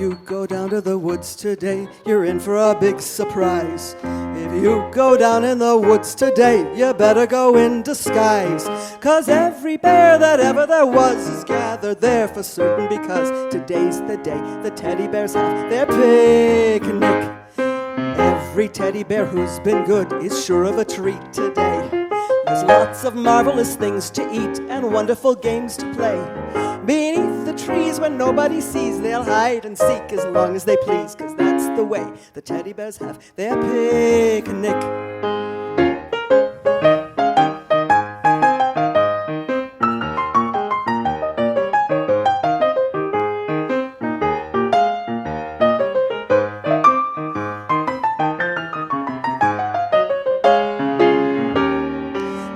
you go down to the woods today, you're in for a big surprise. If you go down in the woods today, you better go in disguise. 'Cause every bear that ever there was is gathered there for certain, because today's the day the teddy bears have their picnic. Every teddy bear who's been good is sure of a treat today. There's lots of marvelous things to eat and wonderful games to play. Beneath the trees when nobody sees, they'll hide and seek as long as they please, 'cause that's the way the teddy bears have their picnic.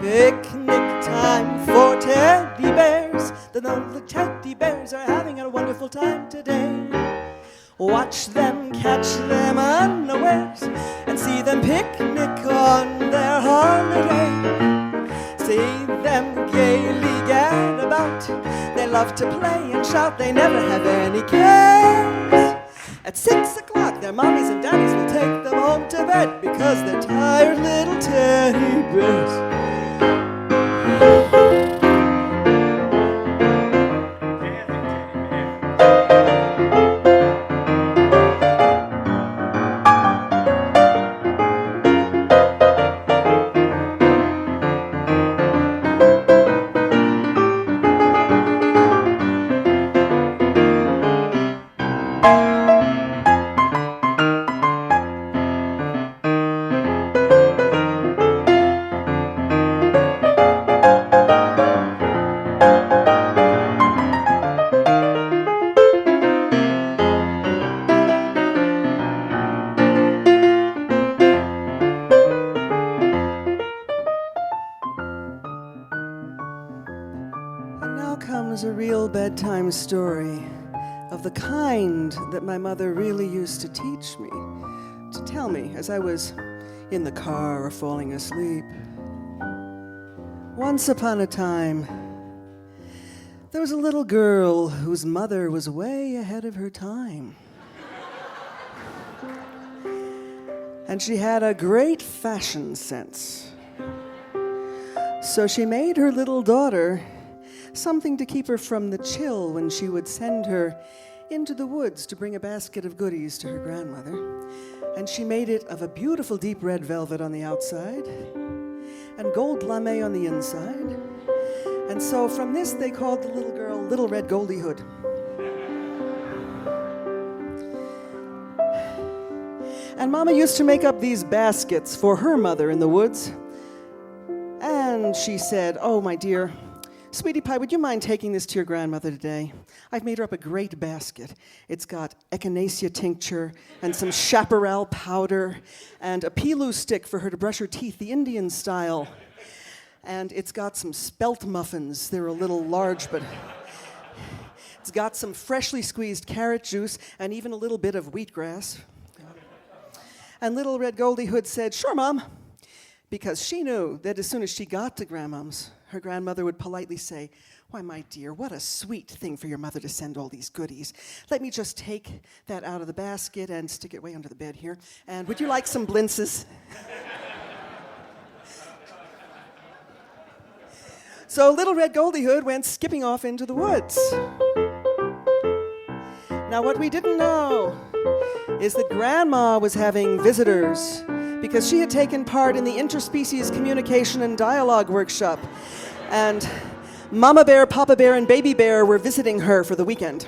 Picnic time for teddy bears. The teddy bears are having a wonderful time today. Watch them, catch them unawares, and see them picnic on their holiday. See them gaily gad about. They love to play and shout, they never have any cares. At 6 o'clock, their mommies and daddies will take them home to bed, because they're tired little teddy bears. Comes a real bedtime story of the kind that my mother really used to teach me, to tell me as I was in the car or falling asleep. Once upon a time, there was a little girl whose mother was way ahead of her time. And she had a great fashion sense. So she made her little daughter something to keep her from the chill when she would send her into the woods to bring a basket of goodies to her grandmother. And she made it of a beautiful deep red velvet on the outside and gold lame on the inside. And so from this they called the little girl Little Red Goldie Hood. And Mama used to make up these baskets for her mother in the woods. And she said, "Oh, my dear, Sweetie Pie, would you mind taking this to your grandmother today? I've made her up a great basket. It's got echinacea tincture and some chaparral powder and a pilu stick for her to brush her teeth, the Indian style. And it's got some spelt muffins. They're a little large, but it's got some freshly squeezed carrot juice and even a little bit of wheatgrass." And Little Red Goldie Hood said, "Sure, Mom," because she knew that as soon as she got to Grandmom's, her grandmother would politely say, "Why, my dear, what a sweet thing for your mother to send all these goodies. Let me just take that out of the basket and stick it way under the bed here. And would you like some blintzes?" So Little Red Goldie Hood went skipping off into the woods. Now, what we didn't know is that Grandma was having visitors, because she had taken part in the interspecies communication and dialogue workshop. And Mama Bear, Papa Bear, and Baby Bear were visiting her for the weekend.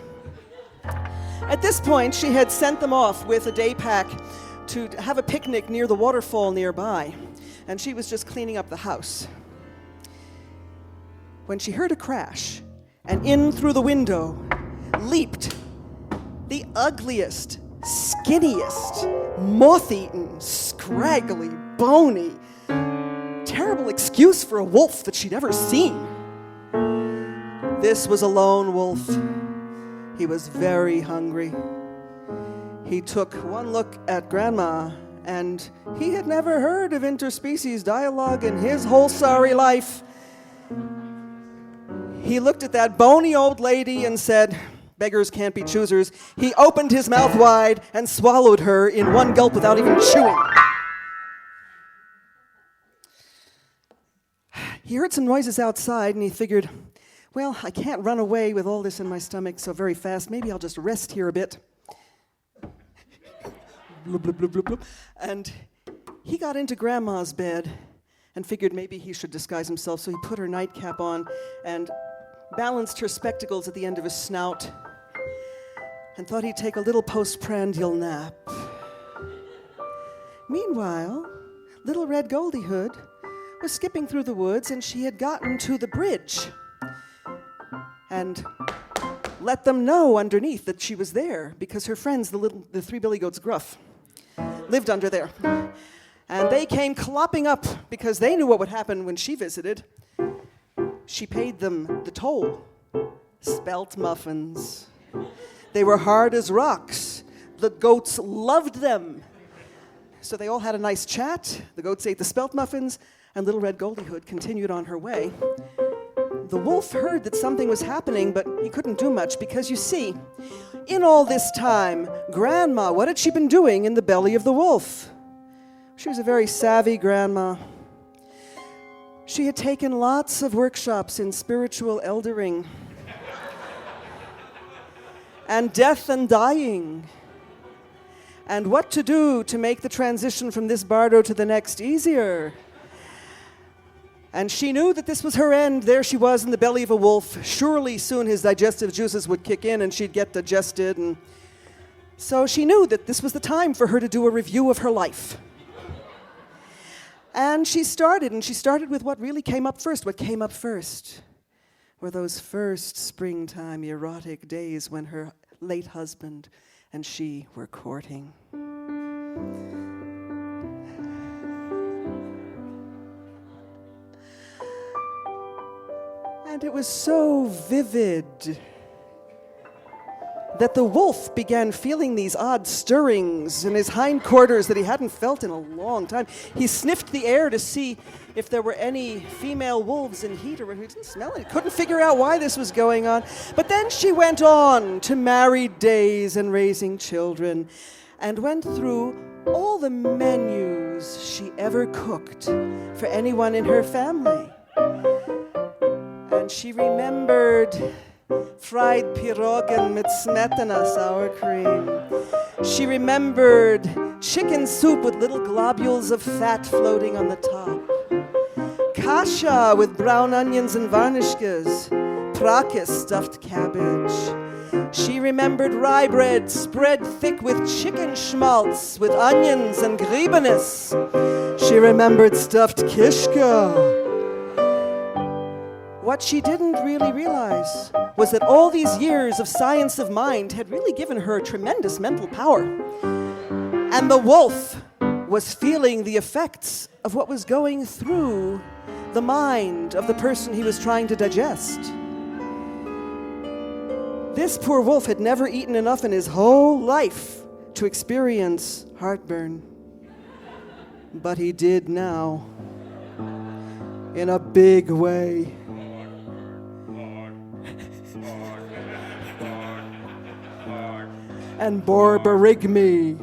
At this point, she had sent them off with a day pack to have a picnic near the waterfall nearby, and she was just cleaning up the house when she heard a crash, and in through the window leaped the ugliest, skinniest, moth-eaten, scraggly, bony, terrible excuse for a wolf that she'd ever seen. This was a lone wolf. He was very hungry. He took one look at Grandma, and he had never heard of interspecies dialogue in his whole sorry life. He looked at that bony old lady and said, beggars can't be choosers, he opened his mouth wide and swallowed her in one gulp without even chewing. He heard some noises outside, and he figured, well, I can't run away with all this in my stomach so very fast. Maybe I'll just rest here a bit. Bloop, bloop, bloop, bloop, bloop. And he got into Grandma's bed and figured maybe he should disguise himself, so he put her nightcap on and balanced her spectacles at the end of his snout and thought he'd take a little postprandial nap. Meanwhile, little Red Goldie Hood was skipping through the woods, and she had gotten to the bridge and let them know underneath that she was there, because her friends, the three billy goats gruff, lived under there. And they came clopping up because they knew what would happen when she visited. She paid them the toll. Spelt muffins. They were hard as rocks. The goats loved them. So they all had a nice chat. The goats ate the spelt muffins, and little Red Goldie Hood continued on her way. The wolf heard that something was happening, but he couldn't do much because, you see, in all this time, Grandma, what had she been doing in the belly of the wolf? She was a very savvy grandma. She had taken lots of workshops in spiritual eldering and death and dying, and what to do to make the transition from this bardo to the next easier. And she knew that this was her end. There she was in the belly of a wolf. Surely soon his digestive juices would kick in and she'd get digested. And so she knew that this was the time for her to do a review of her life. And she started with what really came up first. What came up first were those first springtime erotic days when her late husband and she were courting. And it was so vivid that the wolf began feeling these odd stirrings in his hindquarters that he hadn't felt in a long time. He sniffed the air to see if there were any female wolves in heat, or he didn't smell it. Couldn't figure out why this was going on. But then she went on to married days and raising children, and went through all the menus she ever cooked for anyone in her family. And she remembered fried pirogen mit smetana sour cream. She remembered chicken soup with little globules of fat floating on the top. Kasha with brown onions and varnishkas. Prakis stuffed cabbage. She remembered rye bread spread thick with chicken schmaltz with onions and griebenis. She remembered stuffed kishka. What she didn't really realize was that all these years of science of mind had really given her tremendous mental power. And the wolf was feeling the effects of what was going through the mind of the person he was trying to digest. This poor wolf had never eaten enough in his whole life to experience heartburn. But he did now, in a big way. And borborygmi.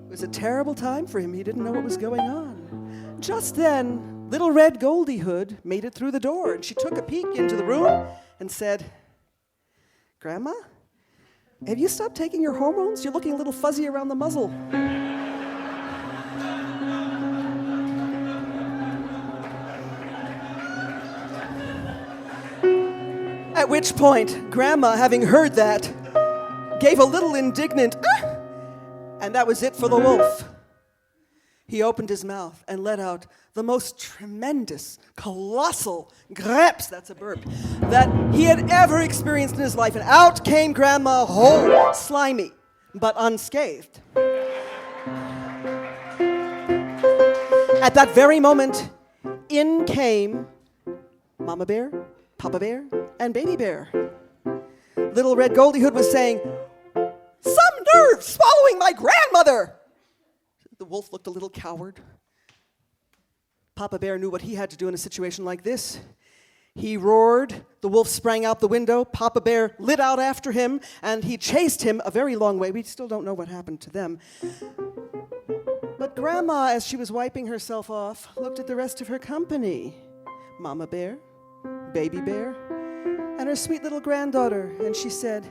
It was a terrible time for him. He didn't know what was going on. Just then, little Red Goldie Hood made it through the door, and she took a peek into the room and said, "Grandma, have you stopped taking your hormones? You're looking a little fuzzy around the muzzle." At which point, Grandma, having heard that, gave a little indignant, "Ah!" And that was it for the wolf. He opened his mouth and let out the most tremendous, colossal greps, that's a burp, that he had ever experienced in his life. And out came Grandma whole, slimy, but unscathed. At that very moment, in came Mama Bear, Papa Bear, and Baby Bear. Little Red Goldie Hood was saying, "Some nerve swallowing my grandmother!" The wolf looked a little coward. Papa Bear knew what he had to do in a situation like this. He roared, the wolf sprang out the window, Papa Bear lit out after him, and he chased him a very long way. We still don't know what happened to them. But Grandma, as she was wiping herself off, looked at the rest of her company. Mama Bear, Baby Bear, and her sweet little granddaughter, and she said,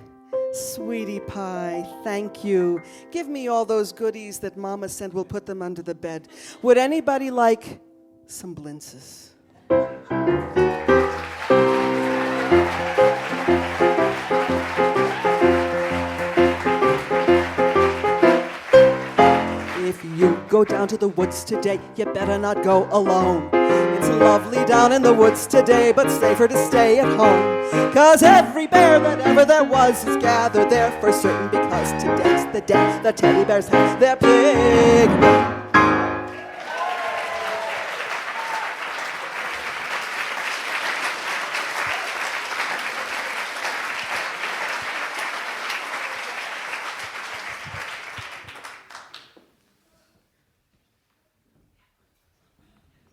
"Sweetie Pie, thank you. Give me all those goodies that Mama sent. We'll put them under the bed. Would anybody like some blintzes?" If you go down to the woods today, you better not go alone. It's lovely down in the woods today, but safer to stay at home. 'Cause every bear that ever there was is gathered there for certain, because today's the day the teddy bears have their picnic.